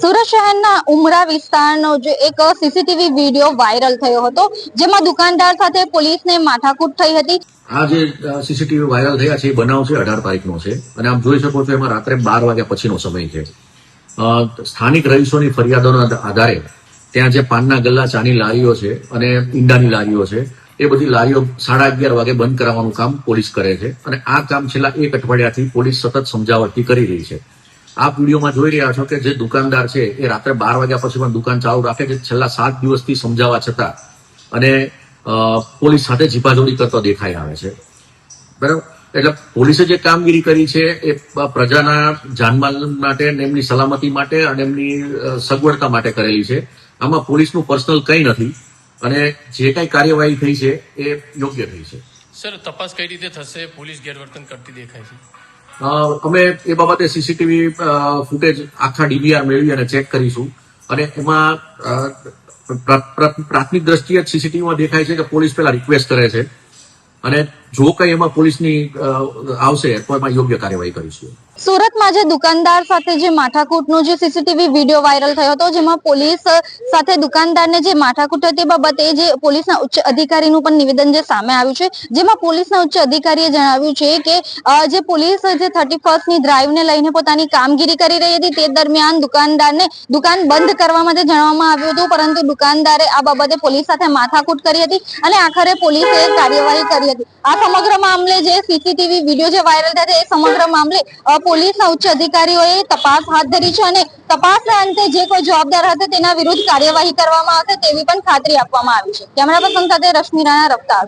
સુરત શહેરના ઉમરા વિસ્તારનો જે એક સીસીટીવી વિડીયો વાયરલ થયો હતો, જેમાં દુકાનદાર સાથે પોલીસને માથાકૂટ થઈ હતી. આ જે સીસીટીવી વાયરલ થયા છે એ બનાવ છે 18 તારીખનો છે અને આપ જોઈ શકો છો એમાં રાત્રે 12 વાગ્યા પછીનો સમય છે. સ્થાનિક રહીશોની ફરિયાદોના આધારે ત્યાં જે પાનના ગલ્લા, ચાની લારીઓ છે અને ઈંડાની લારીઓ છે એ બધી લારીઓ 11:30 વાગે બંધ કરાવવાનું કામ પોલીસ કરે છે અને આ કામ છેલ્લા 1 અઠવાડિયાથી પોલીસ સતત સમજાવટથી કરી રહી છે. આપ વિડીયોમાં જોઈ રહ્યા છો કે જે દુકાનદાર છે એ રાત્રે 12 વાગ્યા પછી પણ દુકાન ચાલુ રાખે છે, છેલ્લા 7 દિવસથી સમજાવવા છતાં અને પોલીસ સાથે ઝીપાઝોડી કરતો દેખાઈ આવે છે. બરાબર, એટલે પોલીસે જે કામગીરી કરી છે એ પ્રજાના જાનમાલ માટે, એમની સલામતી માટે અને એમની સગવડતા માટે કરેલી છે. આમાં પોલીસનું પર્સનલ કંઈ નથી અને જે કઈ કાર્યવાહી થઈ છે એ યોગ્ય થઈ છે. સર, તપાસ કઈ રીતે થશે? પોલીસ ગેરવર્તન કરતી દેખાય છે. અમે એ બાબતે સીસીટીવી ફૂટેજ આખા ડીવીઆર મેળવી અને ચેક કરીશું અને એમાં પ્રાથમિક દ્રષ્ટિએ જ સીસીટીવીમાં દેખાય છે કે પોલીસ પહેલા રિક્વેસ્ટ કરે છે અને જો કઈ એમાં પોલીસની આવશે તો એમાં યોગ્ય કાર્યવાહી કરીશું. સુરતમાં જે દુકાનદાર સાથે જે માથાકૂટનો જે સીસીટીવી વિડીયો વાયરલ થયો હતો, જેમાં પોલીસ સાથે દુકાનદારને જે માથાકૂટ હતી તે બાબતે જે પોલીસના ઉચ્ચ અધિકારીનું પણ નિવેદન જે સામે આવ્યું છે, જેમાં પોલીસના ઉચ્ચ અધિકારીએ જણાવ્યું છે કે જે પોલીસ જે 31st ડ્રાઈવને લઈને પોતાની કામગીરી કરી રહી હતી તે દરમિયાન દુકાનદારને દુકાન બંધ કરવા માટે જણાવવામાં આવ્યું હતું, પરંતુ દુકાનદારે આ બાબતે પોલીસ સાથે માથાકૂટ કરી હતી અને આખરે પોલીસે કાર્યવાહી કરી હતી. આ સમગ્ર મામલે જે સીસીટીવી વિડીયો જે વાયરલ થયા છે એ સમગ્ર મામલે પોલીસના ઉચ્ચ અધિકારીઓએ તપાસ હાથ ધરી છે અને તપાસના અંતે જે કોઈ જવાબદાર હશે તેના વિરુદ્ધ કાર્યવાહી કરવામાં આવશે તેવી પણ ખાતરી આપવામાં આવી છે. કેમેરા પર્સન સાથે રશ્મિ રાણા, રફતાર.